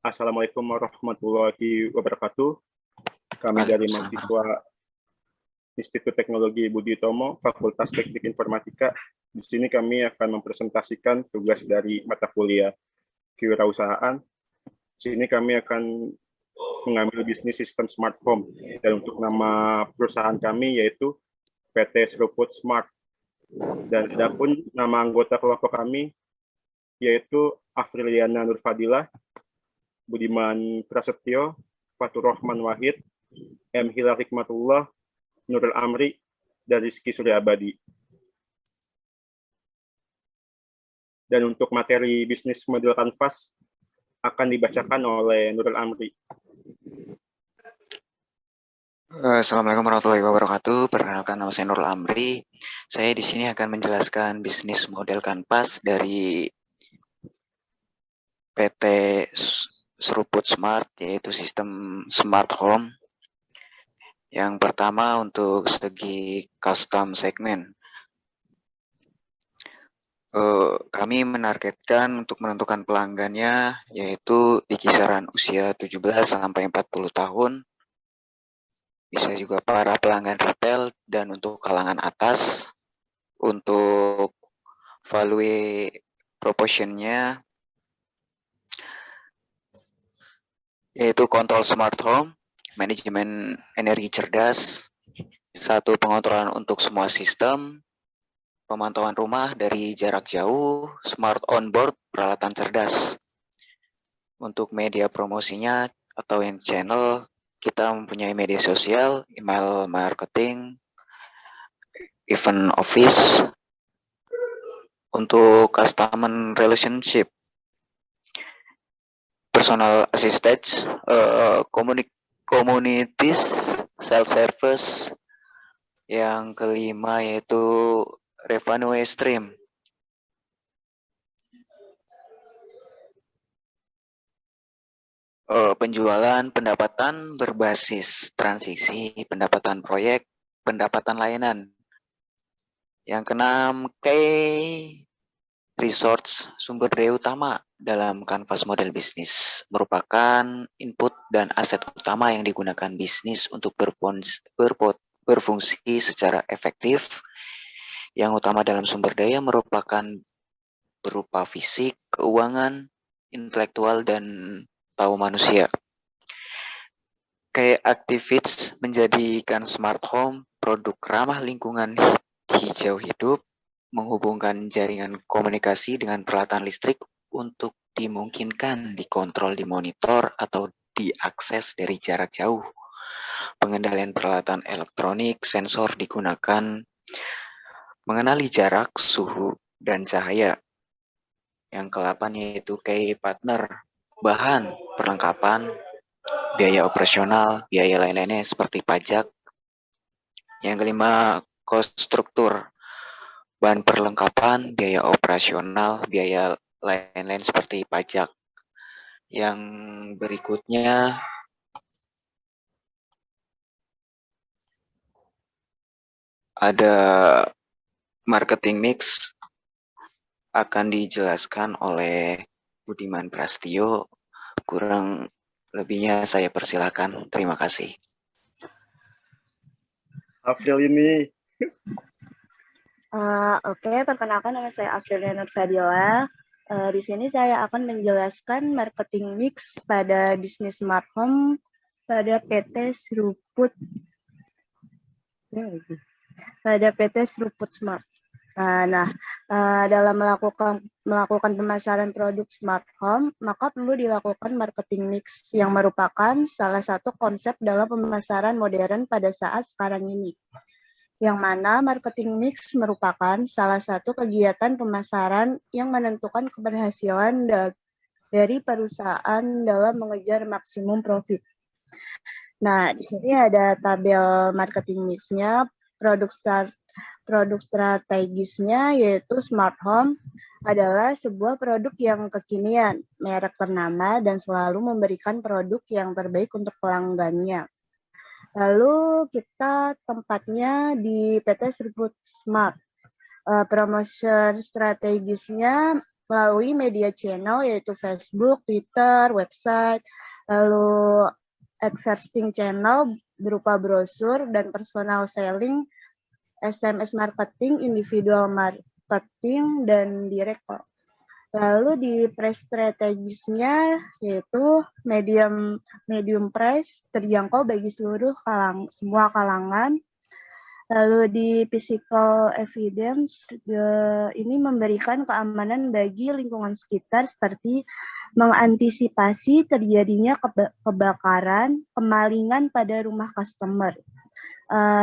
Assalamualaikum warahmatullahi wabarakatuh. Kami dari mahasiswa Institut Teknologi Budi Utomo, Fakultas Teknik Informatika. Di sini kami akan mempresentasikan tugas dari mata kuliah kewirausahaan. Di sini kami akan mengambil bisnis sistem smart home. Dan untuk nama perusahaan kami yaitu PT Seruput Smart. Dan adapun nama anggota kelompok kami yaitu Afriliana Nurfadilah, Budiman Prasetyo, Fatur Rahman Wahid, M. Hilal Hikmatullah, Nurul Amri, dan Rizky Surya Abadi. Dan untuk materi bisnis model kanvas akan dibacakan oleh Nurul Amri. Assalamualaikum warahmatullahi wabarakatuh. Perkenalkan, nama saya Nurul Amri. Saya di sini akan menjelaskan bisnis model kanvas dari PT Seruput Smart, yaitu sistem smart home. Yang pertama untuk segi custom segment. Kami menargetkan untuk menentukan pelanggannya yaitu di kisaran usia 17 sampai 40 tahun. Bisa juga para pelanggan retail dan untuk kalangan atas. Untuk value proportionnya yaitu kontrol smart home, manajemen energi cerdas, satu pengontrolan untuk semua sistem, pemantauan rumah dari jarak jauh, smart onboard, peralatan cerdas. Untuk media promosinya atau yang channel, kita mempunyai media sosial, email marketing, event office. Untuk customer relationship, personal assistance, communities, self-service. Yang kelima yaitu revenue stream. Penjualan pendapatan berbasis transisi, pendapatan proyek, pendapatan layanan. Yang keenam, key resource, sumber daya utama dalam kanvas model bisnis, merupakan input dan aset utama yang digunakan bisnis untuk berfungsi secara efektif. Yang utama dalam sumber daya merupakan berupa fisik, keuangan, intelektual, dan tahu manusia. Kayak activists menjadikan smart home produk ramah lingkungan hijau hidup, menghubungkan jaringan komunikasi dengan peralatan listrik untuk dimungkinkan dikontrol, dimonitor, atau diakses dari jarak jauh. Pengendalian peralatan elektronik, sensor digunakan mengenali jarak, suhu, dan cahaya. Yang ke-8 yaitu key partner, bahan, perlengkapan, biaya operasional, biaya lain-lainnya seperti pajak. Yang kelima, cost struktur, bahan perlengkapan, biaya operasional, biaya lain-lain seperti pajak. Yang berikutnya ada marketing mix, akan dijelaskan oleh Budiman Prasetyo. Kurang lebihnya saya persilakan. Terima kasih. Afril ini. Oke, perkenalkan nama saya Afriliana Nurfadilah. Di sini saya akan menjelaskan marketing mix pada bisnis smart home pada PT Seruput Smart. Dalam melakukan pemasaran produk smart home, maka perlu dilakukan marketing mix yang merupakan salah satu konsep dalam pemasaran modern pada saat sekarang ini. Yang mana marketing mix merupakan salah satu kegiatan pemasaran yang menentukan keberhasilan dari perusahaan dalam mengejar maksimum profit. Nah, di sini ada tabel marketing mix-nya, produk strategisnya yaitu smart home adalah sebuah produk yang kekinian, merek ternama, dan selalu memberikan produk yang terbaik untuk pelanggannya. Lalu kita tempatnya di PT Seruput Smart. Promotion strategisnya melalui media channel yaitu Facebook, Twitter, website, lalu advertising channel berupa brosur dan personal selling, SMS marketing, individual marketing, dan direct call. Lalu di price strategisnya yaitu medium price, terjangkau bagi semua kalangan. Lalu di physical evidence ini memberikan keamanan bagi lingkungan sekitar seperti mengantisipasi terjadinya kebakaran, kemalingan pada rumah customer.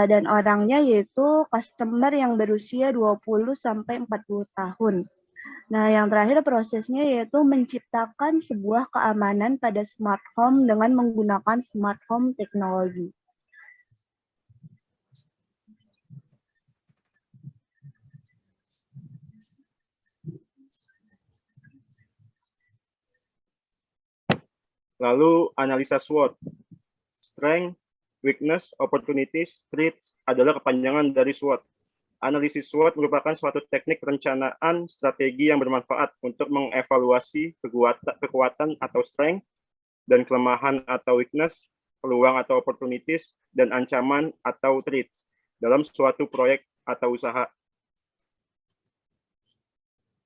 Dan orangnya yaitu customer yang berusia 20 sampai 40 tahun. Nah, yang terakhir prosesnya yaitu menciptakan sebuah keamanan pada smart home dengan menggunakan smart home teknologi. Lalu analisa SWOT. Strength, weakness, opportunities, threats adalah kepanjangan dari SWOT. Analisis SWOT merupakan suatu teknik perencanaan strategi yang bermanfaat untuk mengevaluasi kekuatan atau strength dan kelemahan atau weakness, peluang atau opportunities, dan ancaman atau threats dalam suatu proyek atau usaha.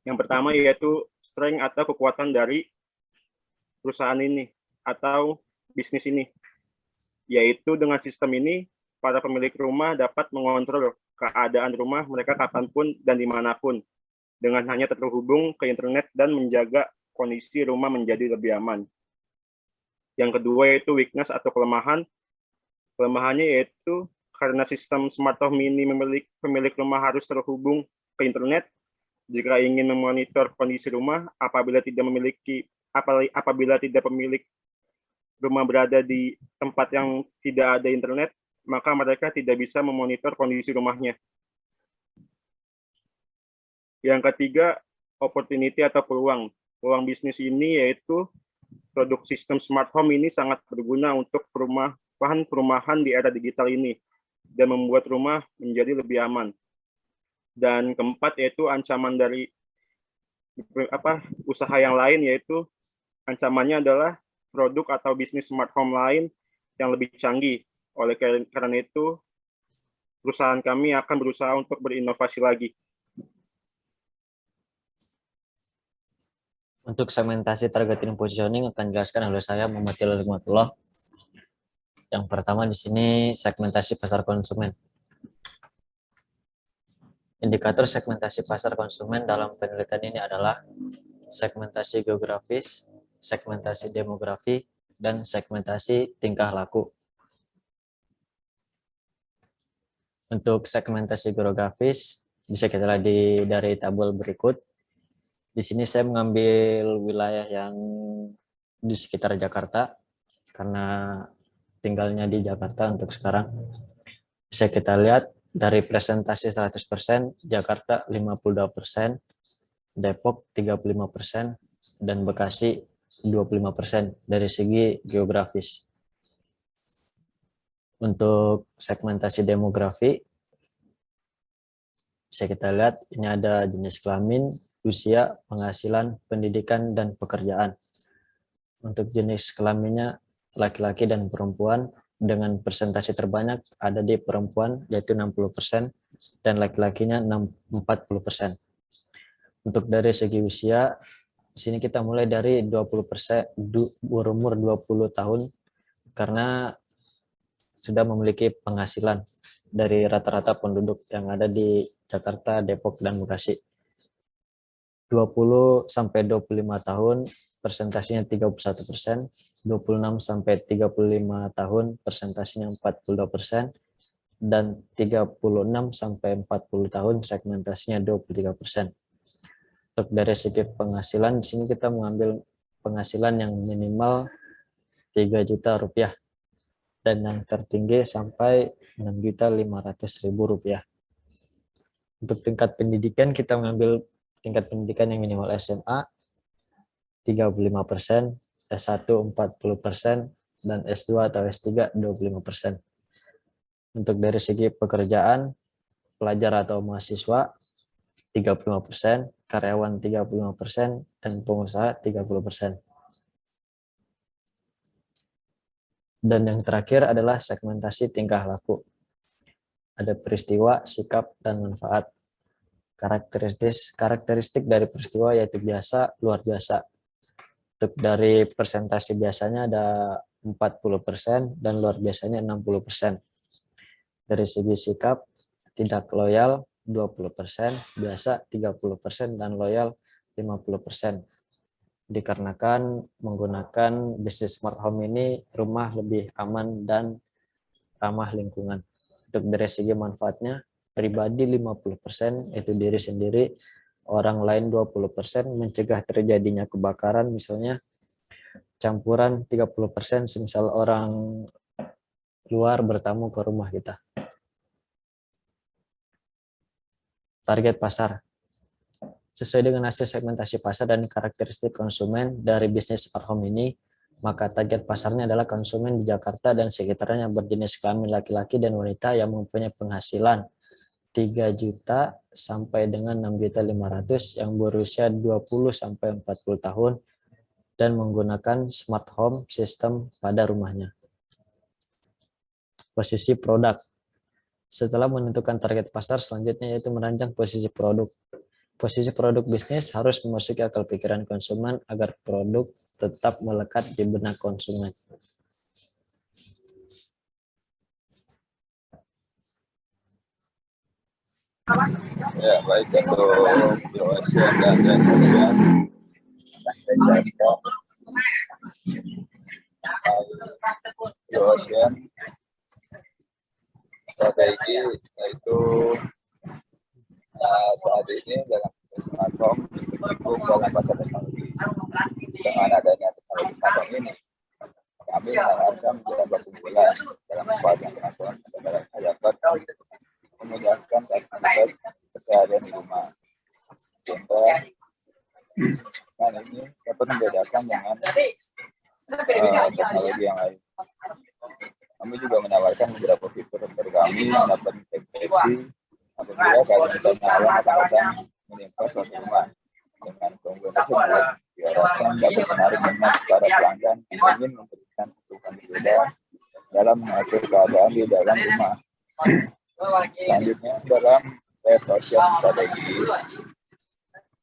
Yang pertama yaitu strength atau kekuatan dari perusahaan ini atau bisnis ini, yaitu dengan sistem ini para pemilik rumah dapat mengontrol keadaan rumah mereka kapanpun dan dimanapun dengan hanya terhubung ke internet dan menjaga kondisi rumah menjadi lebih aman. Yang kedua yaitu weakness atau kelemahan. Kelemahannya yaitu karena sistem smart home ini pemilik rumah harus terhubung ke internet jika ingin memonitor kondisi rumah. Apabila tidak pemilik rumah berada di tempat yang tidak ada internet, maka mereka tidak bisa memonitor kondisi rumahnya. Yang ketiga, opportunity atau peluang. Peluang bisnis ini yaitu produk sistem smart home ini sangat berguna untuk perumahan di era digital ini dan membuat rumah menjadi lebih aman. Dan keempat yaitu ancaman dari usaha yang lain, yaitu ancamannya adalah produk atau bisnis smart home lain yang lebih canggih. Oleh karena itu, perusahaan kami akan berusaha untuk berinovasi lagi. Untuk segmentasi targeting positioning akan dijelaskan oleh saya, Muhammad Hikmatullah. Yang pertama di sini segmentasi pasar konsumen. Indikator segmentasi pasar konsumen dalam penelitian ini adalah segmentasi geografis, segmentasi demografi, dan segmentasi tingkah laku. Untuk segmentasi geografis bisa kita lihat dari tabel berikut. Di sini saya mengambil wilayah yang di sekitar Jakarta karena tinggalnya di Jakarta untuk sekarang. Bisa kita lihat dari presentasi 100%, Jakarta 52%, Depok 35%, dan Bekasi 25% dari segi geografis. Untuk segmentasi demografi, bisa kita lihat ini ada jenis kelamin, usia, penghasilan, pendidikan, dan pekerjaan. Untuk jenis kelaminnya laki-laki dan perempuan dengan persentase terbanyak ada di perempuan yaitu 60% dan laki-lakinya 40%. Untuk dari segi usia, di sini kita mulai dari 20% berumur 20 tahun karena sudah memiliki penghasilan dari rata-rata penduduk yang ada di Jakarta, Depok, dan Bekasi. 20 sampai 25 tahun presentasinya 31%, 26 sampai 35 tahun presentasinya 42%, dan 36 sampai 40 tahun segmentasinya 23%. Untuk dari segi penghasilan, di sini kita mengambil penghasilan yang minimal 3 juta rupiah dan yang tertinggi sampai 6.500.000 rupiah. Untuk tingkat pendidikan, kita mengambil tingkat pendidikan yang minimal SMA 35%, S1 40%, dan S2 atau S3 25%. Untuk dari segi pekerjaan, pelajar atau mahasiswa 35%, karyawan 35%, dan pengusaha 30%. Dan yang terakhir adalah segmentasi tingkah laku. Ada peristiwa, sikap, dan manfaat. Karakteristik dari peristiwa yaitu biasa, luar biasa. Untuk dari presentasi biasanya ada 40% dan luar biasanya 60%. Dari segi sikap, tidak loyal 20%, biasa 30%, dan loyal 50%. Dikarenakan menggunakan bisnis smart home ini, rumah lebih aman dan ramah lingkungan. Untuk dari segi manfaatnya, pribadi 50%, yaitu diri sendiri, orang lain 20%, mencegah terjadinya kebakaran, misalnya campuran 30%, semisal orang luar bertamu ke rumah kita. Target pasar. Sesuai dengan hasil segmentasi pasar dan karakteristik konsumen dari bisnis smart home ini, maka target pasarnya adalah konsumen di Jakarta dan sekitarnya berjenis kelamin laki-laki dan wanita yang mempunyai penghasilan 3 juta sampai dengan 6.500.000 yang berusia 20 sampai 40 tahun dan menggunakan smart home system pada rumahnya. Posisi produk. Setelah menentukan target pasar, selanjutnya yaitu merancang posisi produk. Posisi produk bisnis harus memasuki akal pikiran konsumen agar produk tetap melekat di benak konsumen. Ya, baik untuk POSN dan kemudian POSN strategi yaitu saat ini dalam smart home mendukung dalam pasar teknologi. Dengan adanya teknologi smart home ini, kami mengharapkan beberapa keunggulan dalam manfaat yang transparan dapat memudahkan aktivitas keseharian di rumah. Contoh, ini dapat membedakan dengan teknologi yang lain. Kami juga menawarkan beberapa fitur dari kami yang dapat mendeteksi apabila kalian akan menimpa suatu rumah. Dengan keunggulan tersebut, diharapkan dapat menarik minat para pelanggan yang ingin memberikan kebutuhan berbeda dalam mengatur keadaan di dalam rumah. Selanjutnya, dalam sosial strategi,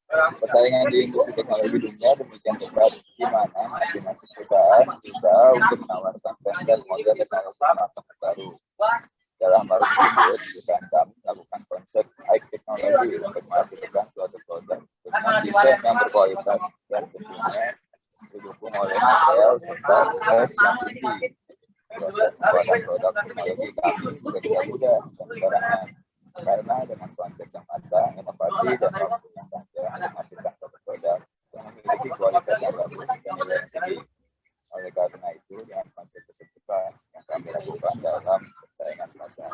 persaingan di industri teknologi dunia demikian ketat di mana masing-masing perusahaan berusaha untuk menawarkan konten model teknologi smartphone terbaru. Dalam hal tersebut, perusahaan kami melakukan konsep high teknologi untuk menghasilkan suatu produk dengan desain yang berkualitas dan tentunya didukung oleh material serta tes yang tinggi. Proses pembuatan produk teknologi kami juga tidak mudah dan sembarangan karena dengan konsep yang matang, inovasi dan waktu yang panjang menghasilkan suatu produk yang memiliki kualitas yang bagus dan nilai yang tinggi. Oleh karena itu, dengan konsep tersebut yang kami lakukan dalam persaingan pasar.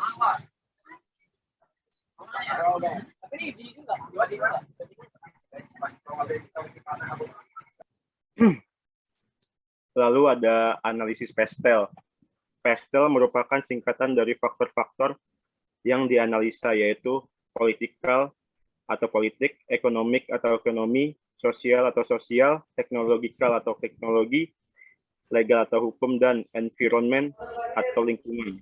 Lalu ada analisis PESTEL. PESTEL merupakan singkatan dari faktor-faktor yang dianalisa, yaitu politikal atau politik, ekonomik atau ekonomi, sosial atau sosial, teknologikal atau teknologi, legal atau hukum, dan environment atau lingkungan.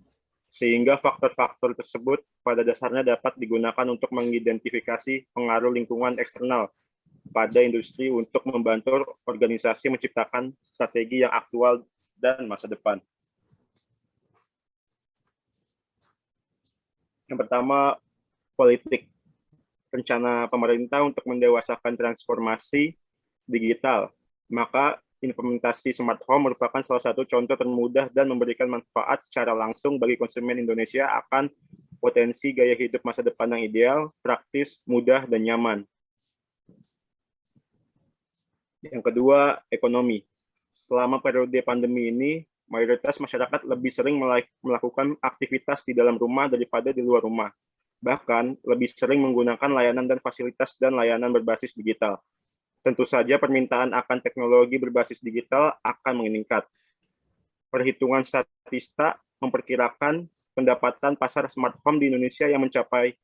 Sehingga faktor-faktor tersebut pada dasarnya dapat digunakan untuk mengidentifikasi pengaruh lingkungan eksternal pada industri untuk membantu organisasi menciptakan strategi yang aktual dan masa depan. Yang pertama, politik. Rencana pemerintah untuk mendewasakan transformasi digital. Maka implementasi smart home merupakan salah satu contoh termudah dan memberikan manfaat secara langsung bagi konsumen Indonesia akan potensi gaya hidup masa depan yang ideal, praktis, mudah, dan nyaman. Yang kedua, ekonomi. Selama periode pandemi ini, mayoritas masyarakat lebih sering melakukan aktivitas di dalam rumah daripada di luar rumah. Bahkan, lebih sering menggunakan layanan dan fasilitas dan layanan berbasis digital. Tentu saja permintaan akan teknologi berbasis digital akan meningkat. Perhitungan Statista memperkirakan pendapatan pasar smart home di Indonesia yang mencapai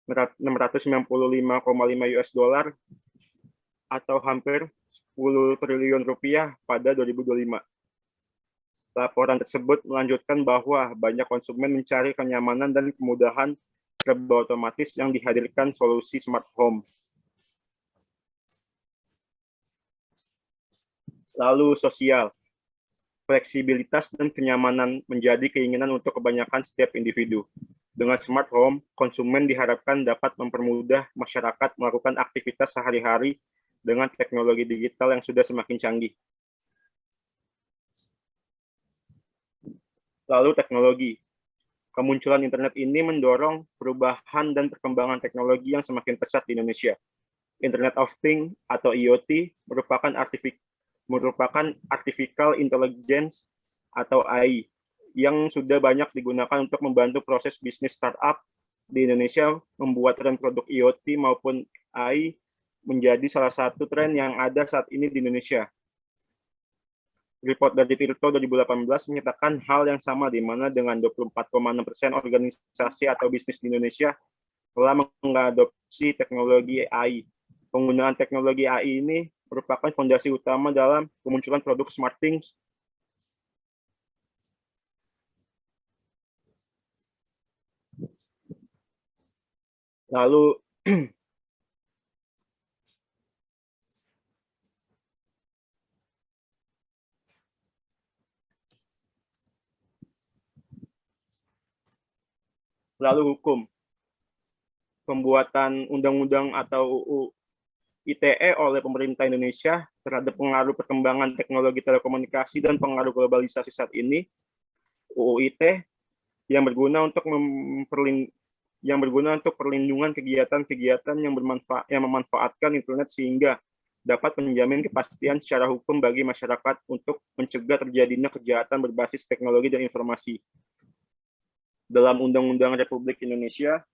$695,5 US dollar atau hampir 10 triliun rupiah pada 2025. Laporan tersebut melanjutkan bahwa banyak konsumen mencari kenyamanan dan kemudahan serba otomatis yang dihadirkan solusi smart home. Lalu sosial. Fleksibilitas dan kenyamanan menjadi keinginan untuk kebanyakan setiap individu. Dengan smart home, konsumen diharapkan dapat mempermudah masyarakat melakukan aktivitas sehari-hari dengan teknologi digital yang sudah semakin canggih. Lalu teknologi. Kemunculan internet ini mendorong perubahan dan perkembangan teknologi yang semakin pesat di Indonesia. Internet of Things atau IoT merupakan artificial intelligence atau AI yang sudah banyak digunakan untuk membantu proses bisnis startup di Indonesia. Membuat tren produk IoT maupun AI menjadi salah satu tren yang ada saat ini di Indonesia. Report dari Tirto 2018 menyatakan hal yang sama, di mana dengan 24,6% organisasi atau bisnis di Indonesia telah mengadopsi teknologi AI. Penggunaan teknologi AI ini merupakan fondasi utama dalam kemunculan produk smart things. Lalu hukum. Pembuatan undang-undang atau UU ITE oleh pemerintah Indonesia terhadap pengaruh perkembangan teknologi telekomunikasi dan pengaruh globalisasi saat ini. UU ITE yang berguna untuk perlindungan kegiatan-kegiatan yang memanfaatkan internet sehingga dapat menjamin kepastian secara hukum bagi masyarakat untuk mencegah terjadinya kejahatan berbasis teknologi dan informasi. Dalam Undang-Undang Republik Indonesia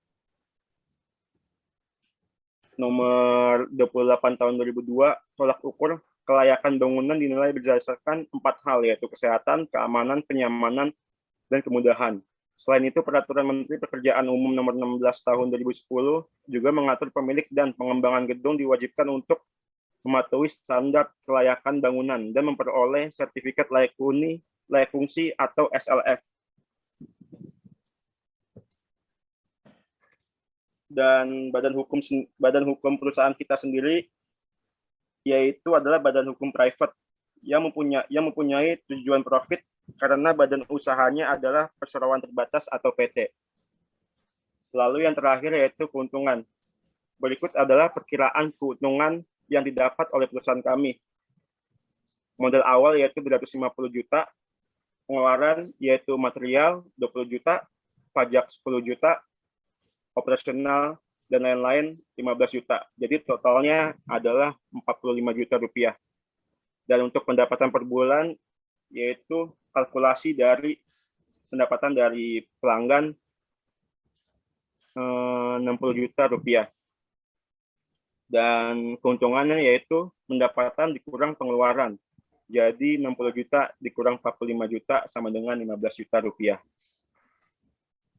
Nomor 28 Tahun 2002, tolak ukur kelayakan bangunan dinilai berdasarkan 4 hal, yaitu kesehatan, keamanan, kenyamanan, dan kemudahan. Selain itu, Peraturan Menteri Pekerjaan Umum Nomor 16 Tahun 2010 juga mengatur pemilik dan pengembangan gedung diwajibkan untuk mematuhi standar kelayakan bangunan dan memperoleh sertifikat layak fungsi atau SLF. Dan badan hukum perusahaan kita sendiri yaitu adalah badan hukum private yang mempunyai tujuan profit karena badan usahanya adalah perseroan terbatas atau PT. Lalu yang terakhir yaitu keuntungan. Berikut adalah perkiraan keuntungan yang didapat oleh perusahaan kami. Modal awal yaitu 250 juta, pengeluaran yaitu material 20 juta, pajak 10 juta, operasional, dan lain-lain 15 juta. Jadi totalnya adalah 45 juta rupiah. Dan untuk pendapatan per bulan, yaitu kalkulasi dari pendapatan dari pelanggan 60 juta rupiah. Dan keuntungannya yaitu pendapatan dikurang pengeluaran. Jadi 60 juta dikurang 45 juta sama dengan 15 juta rupiah.